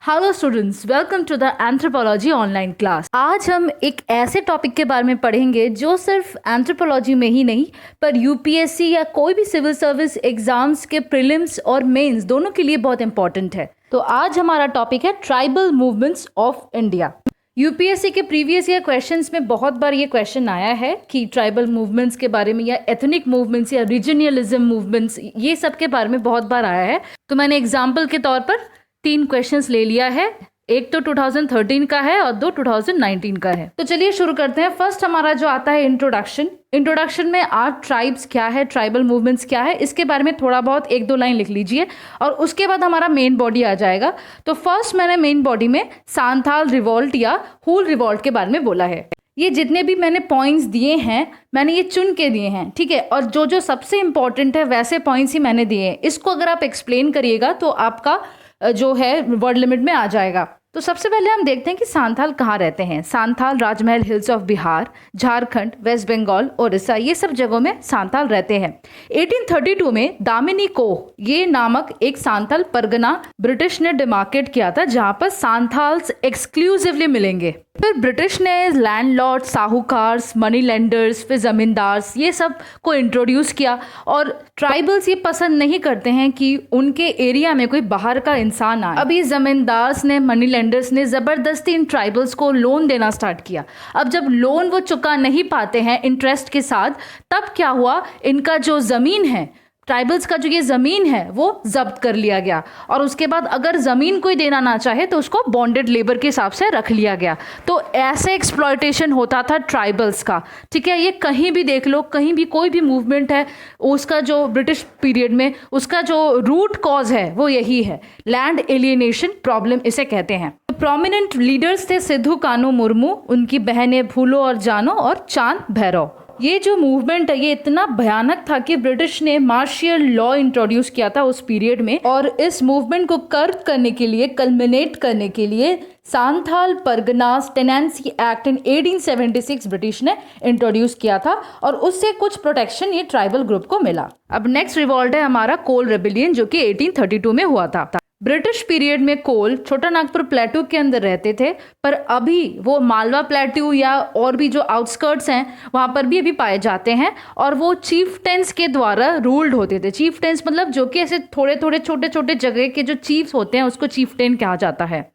Hello students, welcome to the anthropology online class. आज हम एक ऐसे टॉपिक के बारे में पढ़ेंगे जो सिर्फ एंथ्रोपोलॉजी में ही नहीं पर यूपीएससी या कोई भी सिविल सर्विस एग्जाम्स के प्रीलिम्स और मेंस दोनों के लिए बहुत इंपॉर्टेंट है। तो आज हमारा टॉपिक है tribal movements of India. UPSC के प्रीवियस ईयर क्वेश्चंस में बहुत बार ये क्वेश्चन आया है कि ट्राइबल मूवमेंट्स के बारे में या एथनिक मूवमेंट्स या रीजनलिज्म मूवमेंट्स, ये सब के बारे में बहुत बार आया है। तो मैंने एग्जाम्पल के तौर पर 3 क्वेश्चंस ले लिया है। एक तो 2013 का है और 2 2019 का है। तो चलिए शुरू करते हैं। फर्स्ट हमारा जो आता है इंट्रोडक्शन में आर्ट ट्राइब्स क्या है, ट्राइबल मूवमेंट्स क्या है, इसके बारे में थोड़ा बहुत 1-2 लाइन लिख लीजिए और उसके बाद हमारा मेन बॉडी आ जाएगा। तो फर्स्ट मैंने मेन बॉडी में सांथाल रिवॉल्ट या हूल रिवॉल्ट के बारे में बोला है। ये जितने भी मैंने पॉइंट्स दिए हैं मैंने ये चुन के दिए हैं, ठीक है, और जो जो सबसे इंपॉर्टेंट है वैसे पॉइंट्स ही मैंने दिए हैं। इसको अगर आप एक्सप्लेन करिएगा तो आपका जो है वर्ड लिमिट में आ जाएगा। तो सबसे पहले हम देखते हैं कि सांथाल कहाँ रहते हैं। Santhal Rajmahal hills of Bihar, Jharkhand, West Bengal, Odisha, ये सब जगहों में सांथाल रहते हैं। 1832 में दामिनी को ये नामक एक सांथाल परगना ब्रिटिश ने डिमार्केट किया था जहां पर सांथाल्स एक्सक्लूसिवली मिलेंगे। फिर ब्रिटिश ने लैंडलॉर्ड, साहूकार्स, मनी लेंडर्स, फिर जमींदार्स, ये सब को इंट्रोड्यूस किया। और ट्राइबल्स ये पसंद नहीं करते हैं कि उनके एरिया में कोई बाहर का इंसान आए। अभी जमींदार्स ने, मनी लेंडर्स ने ज़बरदस्ती इन ट्राइबल्स को लोन देना स्टार्ट किया। अब जब लोन वो चुका नहीं पाते हैं इंटरेस्ट के साथ, तब क्या हुआ, इनका जो ज़मीन है, ट्राइबल्स का जो ये ज़मीन है वो जब्त कर लिया गया। और उसके बाद अगर ज़मीन कोई देना ना चाहे तो उसको बॉन्डेड लेबर के हिसाब से रख लिया गया। तो ऐसे एक्सप्लॉयटेशन होता था ट्राइबल्स का, ठीक है। ये कहीं भी देख लो, कहीं भी कोई भी मूवमेंट है, उसका जो ब्रिटिश पीरियड में उसका जो रूट कॉज है वो यही है, लैंड एलियनेशन प्रॉब्लम इसे कहते हैं। प्रोमिनेंट लीडर्स थे सिद्धू कान्हू मुर्मू, उनकी बहनें फूलो और जानो और चांद भैरव। ये जो मूवमेंट है ये इतना भयानक था कि ब्रिटिश ने मार्शियल लॉ इंट्रोड्यूस किया था उस पीरियड में। और इस मूवमेंट को कर्ब करने के लिए, कल्मिनेट करने के लिए Santhal Parganas tenancy act in 1876 British ने इंट्रोड्यूस किया था और उससे कुछ प्रोटेक्शन ये ट्राइबल ग्रुप को मिला। अब नेक्स्ट रिवॉल्ट है हमारा कोल रेबिलियन, जो कि 1832 में हुआ था। ब्रिटिश पीरियड में कोल छोटा नागपुर प्लेटू के अंदर रहते थे, पर अभी वो मालवा प्लेटू या और भी जो आउटस्कर्ट्स हैं वहाँ पर भी अभी पाए जाते हैं। और वो चीफटेंस के द्वारा रूल्ड होते थे। चीफटेंस मतलब जो कि ऐसे थोड़े थोड़े छोटे छोटे जगह के जो चीफ्स होते हैं उसको चीफटेन कहा जाता है।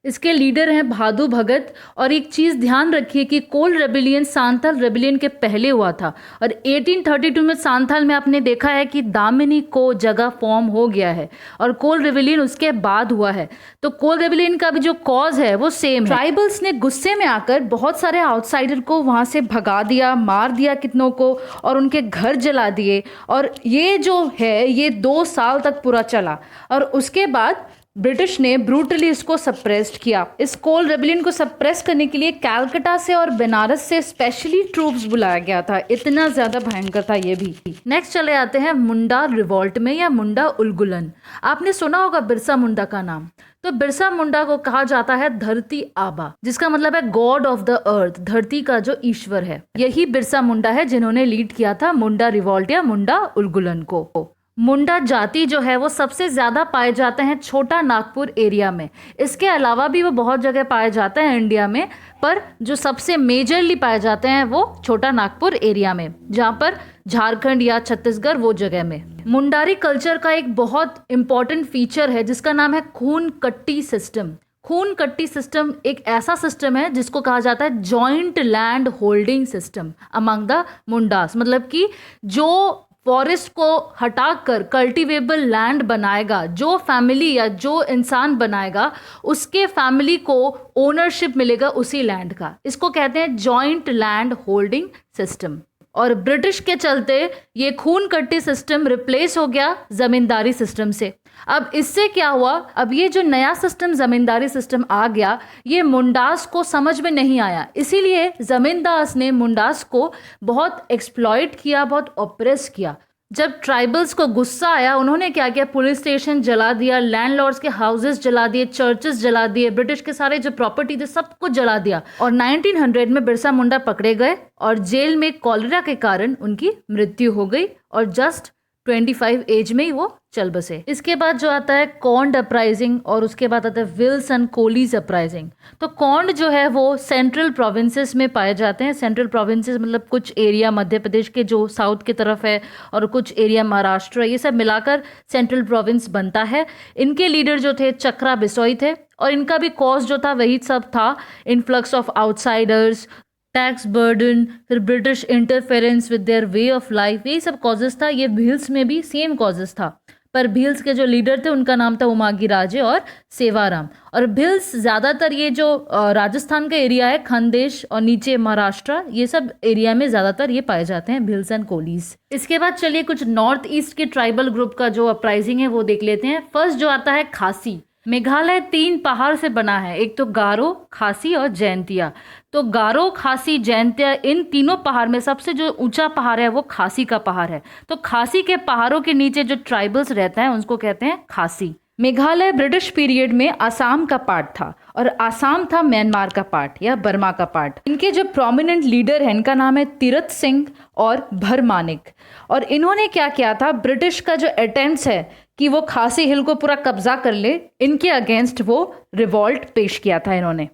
इसके लीडर हैं भादु भगत। और एक चीज़ ध्यान रखिए कि कोल रेबिलियन सांथाल रेबिलियन के पहले हुआ था और 1832 में सांथाल में आपने देखा है कि दामिनी को जगह फॉर्म हो गया है और कोल रेबिलियन उसके बाद हुआ है। तो कोल रेबिलियन का भी जो कॉज है वो सेम है। ट्राइबल्स ने गुस्से में आकर बहुत सारे आउटसाइडर को वहाँ से भगा दिया, मार दिया कितनों को, और उनके घर जला दिए। और ये जो है ये 2 साल तक पूरा चला और उसके बाद ब्रिटिश ने ब्रूटली इसको सप्रेस्ड किया। इस कोल रेबिलियन को सप्रेस करने के लिए कैलकाटा से और बनारस से स्पेशली ट्रूप्स बुलाया गया था। इतना ज्यादा भयंकर था ये भी। नेक्स्ट चले आते हैं मुंडा रिवॉल्ट में या मुंडा उलगुलन। आपने सुना होगा बिरसा मुंडा का नाम। तो बिरसा मुंडा को कहा जाता है धरती आबा, जिसका मतलब है गॉड ऑफ द अर्थ, धरती का जो ईश्वर है। यही बिरसा मुंडा है जिन्होंने लीड किया था मुंडा रिवॉल्ट या मुंडा उलगुलन को। मुंडा जाति जो है वो सबसे ज़्यादा पाए जाते हैं छोटा नागपुर एरिया में। इसके अलावा भी वो बहुत जगह पाए जाते हैं इंडिया में, पर जो सबसे मेजरली पाए जाते हैं वो छोटा नागपुर एरिया में, जहाँ पर झारखंड या छत्तीसगढ़ वो जगह में। मुंडारी कल्चर का एक बहुत इंपॉर्टेंट फीचर है जिसका नाम है खून कट्टी सिस्टम। खून कट्टी सिस्टम एक ऐसा सिस्टम है जिसको कहा जाता है joint land holding system among the Mundas. मतलब कि जो फॉरेस्ट को हटाकर कल्टीवेबल लैंड बनाएगा, जो फैमिली या जो इंसान बनाएगा उसके फैमिली को ओनरशिप मिलेगा उसी लैंड का। इसको कहते हैं जॉइंट लैंड होल्डिंग सिस्टम। और ब्रिटिश के चलते ये खून कट्टी सिस्टम रिप्लेस हो गया जमींदारी सिस्टम से। अब इससे क्या हुआ, अब ये जो नया सिस्टम जमींदारी सिस्टम आ गया ये मुंडास को समझ में नहीं आया, इसीलिए जमींदास ने मुंडास को बहुत एक्सप्लॉइट किया, बहुत ऑप्रेस किया। जब ट्राइबल्स को गुस्सा आया उन्होंने क्या किया, पुलिस स्टेशन जला दिया, लैंडलॉर्ड्स के हाउसेस जला दिए, चर्चेस जला दिए, ब्रिटिश के सारे जो प्रॉपर्टी थे सब कुछ जला दिया। और 1900 में बिरसा मुंडा पकड़े गए और जेल में कॉलेरा के कारण उनकी मृत्यु हो गई। और जस्ट 25 एज में ही वो चल बसे। इसके बाद जो आता है कॉन्ड अपराइजिंग और उसके बाद आता है विल्स एंड कोलीज अपराइजिंग। तो कॉन्ड जो है वो सेंट्रल प्रोविंसेस में पाए जाते हैं। सेंट्रल प्रोविंसेस मतलब कुछ एरिया मध्य प्रदेश के जो साउथ की तरफ है और कुछ एरिया महाराष्ट्र, ये सब मिलाकर सेंट्रल प्रोविंस बनता है। इनके लीडर जो थे चक्रा बिसोई थे और इनका भी कॉज जो था वही सब था, influx of outsiders, tax burden, फिर British interference with their way of life, यही सब कॉजेस था। ये भील्स में भी सेम कॉजेस था, पर भील्स के जो लीडर थे उनका नाम था उमागी राजे और सेवाराम। और भील्स ज़्यादातर ये जो राजस्थान का एरिया है, खानदेश और नीचे महाराष्ट्र, ये सब एरिया में ज़्यादातर ये पाए जाते हैं भील्स एंड कोलीज। इसके बाद चलिए कुछ नॉर्थ ईस्ट के ट्राइबल ग्रुप का जो अपराइजिंग है वो देख लेते हैं। फर्स्ट जो आता है खासी। मेघालय 3 पहाड़ से बना है, एक तो गारो, खासी और जैंतिया। तो गारो, खासी, जैंतिया, इन तीनों पहाड़ में सबसे जो ऊंचा पहाड़ है वो खासी का पहाड़ है। तो खासी के पहाड़ों के नीचे जो ट्राइबल्स रहते हैं उनको कहते हैं खासी। मेघालय ब्रिटिश पीरियड में आसाम का पार्ट था और आसाम था म्यांमार का पार्ट या बर्मा का पार्ट। इनके जो प्रोमिनेंट लीडर हैं इनका नाम है तीरथ सिंह और भरमानिक। और इन्होंने क्या किया था, ब्रिटिश का जो अटेम्प्ट्स है कि वो खासी हिल को पूरा कब्जा कर ले, इनके अगेंस्ट वो रिवॉल्ट पेश किया था इन्होंने।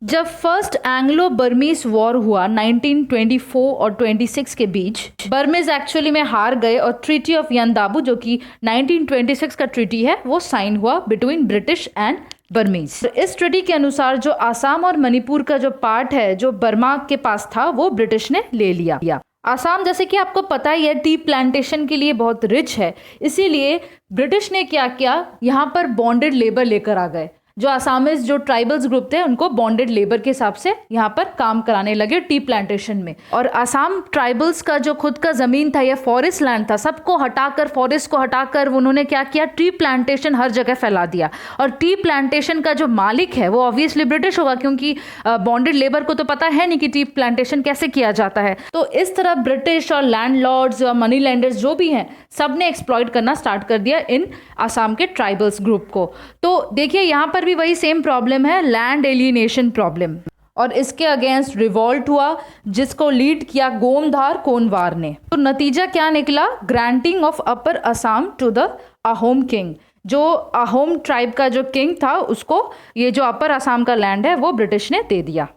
जब फर्स्ट एंग्लो बर्मीज वॉर हुआ 1924 और 26 के बीच, बर्मीज एक्चुअली में हार गए और ट्रीटी ऑफ यंदाबू जो कि 1926 का ट्रीटी है वो साइन हुआ बिटवीन ब्रिटिश एंड बर्मीज। इस ट्रीटी के अनुसार जो आसाम और मणिपुर का जो पार्ट है जो बर्मा के पास था वो ब्रिटिश ने ले लिया। आसाम जैसे कि आपको पता ही है टी प्लांटेशन के लिए बहुत रिच है, इसीलिए ब्रिटिश ने क्या किया, यहाँ पर बॉन्डेड लेबर लेकर आ गए। जो आसामीज जो ट्राइबल्स ग्रुप थे उनको बॉन्डेड लेबर के हिसाब से यहाँ पर काम कराने लगे टी प्लांटेशन में। और आसाम ट्राइबल्स का जो खुद का ज़मीन था या फॉरेस्ट लैंड था, सबको हटाकर, फॉरेस्ट को हटाकर उन्होंने क्या किया, टी प्लांटेशन हर जगह फैला दिया। और टी प्लांटेशन का जो मालिक है वो ऑब्वियसली ब्रिटिश होगा, क्योंकि बॉन्डेड लेबर को तो पता है नहीं कि टी प्लांटेशन कैसे किया जाता है। तो इस तरह ब्रिटिश और लैंडलॉर्ड्स और मनी लैंडर्स जो भी हैं सब ने एक्सप्लॉइट करना स्टार्ट कर दिया इन आसाम के ट्राइबल्स ग्रुप को। तो देखिए यहाँ पर भी वही सेम प्रॉब्लम है, लैंड एलियनेशन प्रॉब्लम। और इसके अगेंस्ट रिवॉल्ट हुआ जिसको लीड किया गोमधार कोनवार ने। तो नतीजा क्या निकला, granting of upper Assam to the Ahom king. जो अहोम ट्राइब का जो किंग था उसको ये जो अपर असम का लैंड है वो ब्रिटिश ने दे दिया।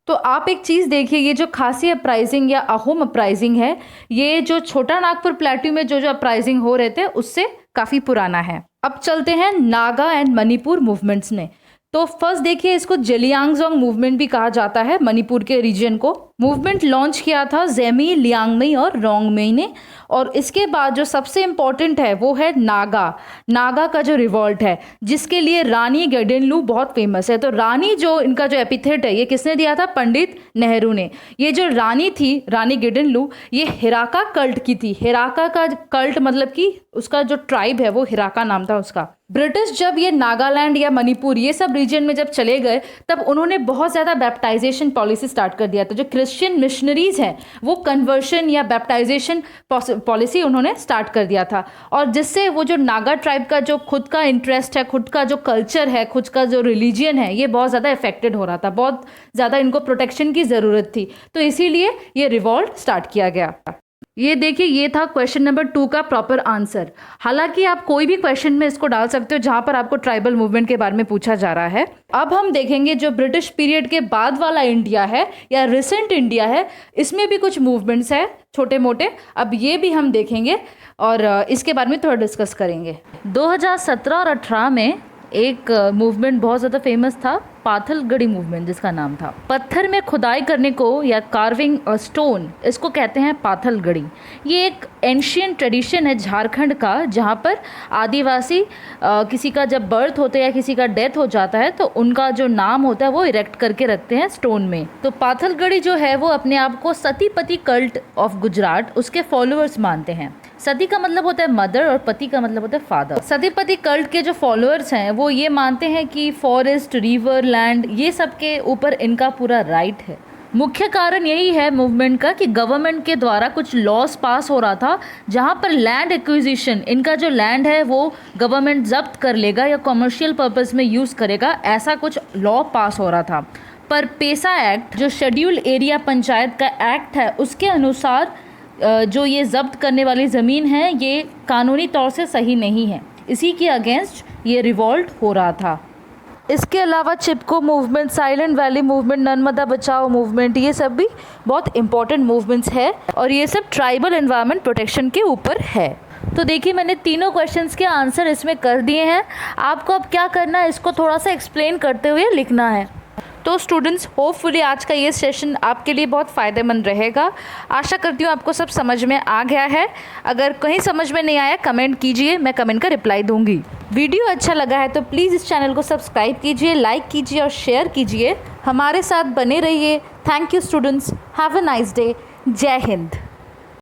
तो आप एक चीज़ देखिए, ये जो खासी अपराइजिंग या अहोम अपराइजिंग है, ये जो छोटा नागपुर प्लेट्यू में जो अपराइजिंग हो रहे थे उससे काफ़ी पुराना है। अब चलते हैं नागा एंड मणिपुर मूवमेंट्स में। तो फर्स्ट देखिए, इसको जेलियांगजोंग मूवमेंट भी कहा जाता है, मणिपुर के रीजन को। मूवमेंट लॉन्च किया था जेमी, लियांगमई और रोंगमई ने। और इसके बाद जो सबसे इम्पॉर्टेंट है वो है नागा का जो रिवॉल्ट है, जिसके लिए रानी गेडेनलू बहुत फेमस है। तो रानी जो इनका जो एपिथेट है ये किसने दिया था, पंडित नेहरू ने। ये जो रानी थी, रानी गेडेनलू, ये हिराका कल्ट की थी। हिराका का कल्ट मतलब कि उसका जो ट्राइब है वो हिराका नाम था उसका। ब्रिटिश जब ये नागालैंड या मणिपुर ये सब रीजन में जब चले गए तब उन्होंने बहुत ज़्यादा बैप्टाइजेशन पॉलिसी स्टार्ट कर दिया था। जो क्रिश्चियन मिशनरीज हैं वो कन्वर्शन या बैप्टाइजेशन पॉलिसी उन्होंने स्टार्ट कर दिया था। और जिससे वो जो नागा ट्राइब का जो खुद का इंटरेस्ट है, खुद का जो कल्चर है, खुद का जो रिलीजियन है, ये बहुत ज़्यादा इफेक्टेड हो रहा था। बहुत ज़्यादा इनको प्रोटेक्शन की ज़रूरत थी, तो इसीलिए ये रिवॉल्ट स्टार्ट किया गया। ये देखिए, ये था क्वेश्चन नंबर 2 का प्रॉपर आंसर। हालांकि आप कोई भी क्वेश्चन में इसको डाल सकते हो जहां पर आपको ट्राइबल मूवमेंट के बारे में पूछा जा रहा है। अब हम देखेंगे जो ब्रिटिश पीरियड के बाद वाला इंडिया है या रिसेंट इंडिया है, इसमें भी कुछ मूवमेंट्स है छोटे मोटे। अब ये भी हम देखेंगे और इसके बारे में थोड़ा डिस्कस करेंगे। 2017 और 18 में एक मूवमेंट बहुत ज़्यादा फेमस था, पाथलगढ़ी मूवमेंट जिसका नाम था। पत्थर में खुदाई करने को या कार्विंग स्टोन, इसको कहते हैं पाथलगढ़ी। ये एक एंशियंट ट्रेडिशन है झारखंड का, जहाँ पर आदिवासी किसी का जब बर्थ होता है या किसी का डेथ हो जाता है तो उनका जो नाम होता है वो इरेक्ट करके रखते हैं स्टोन में। तो पाथलगढ़ी जो है वो अपने आप को सतीपति कल्ट ऑफ गुजरात उसके फॉलोअर्स मानते हैं। सती का मतलब होता है मदर और पति का मतलब होता है फादर। सतीपति कल्ट के जो फॉलोअर्स हैं वो ये मानते हैं कि फॉरेस्ट, रिवर, लैंड, ये सब के ऊपर इनका पूरा राइट है। मुख्य कारण यही है मूवमेंट का कि गवर्नमेंट के द्वारा कुछ लॉस पास हो रहा था जहां पर लैंड एक्विजिशन, इनका जो लैंड है वो गवर्नमेंट जब्त कर लेगा या कमर्शियल पर्पस में यूज़ करेगा, ऐसा कुछ लॉ पास हो रहा था। पर पेसा एक्ट, जो शेड्यूल एरिया पंचायत का एक्ट है, उसके अनुसार जो ये ज़ब्त करने वाली ज़मीन है ये कानूनी तौर से सही नहीं है। इसी के अगेंस्ट ये रिवॉल्ट हो रहा था। इसके अलावा Chipko movement, Silent Valley movement, Narmada Bachao movement, ये सब भी बहुत इंपॉर्टेंट मूवमेंट्स है और ये सब ट्राइबल एनवायरनमेंट प्रोटेक्शन के ऊपर है। तो देखिए मैंने तीनों क्वेश्चंस के आंसर इसमें कर दिए हैं। आपको अब क्या करना है, इसको थोड़ा सा एक्सप्लेन करते हुए लिखना है। तो स्टूडेंट्स, होपफुली आज का ये सेशन आपके लिए बहुत फ़ायदेमंद रहेगा। आशा करती हूँ आपको सब समझ में आ गया है। अगर कहीं समझ में नहीं आया कमेंट कीजिए, मैं कमेंट का रिप्लाई दूंगी। वीडियो अच्छा लगा है तो प्लीज़ इस चैनल को सब्सक्राइब कीजिए, लाइक कीजिए और शेयर कीजिए। हमारे साथ बने रहिए। Thank you students, have a nice day. जय हिंद।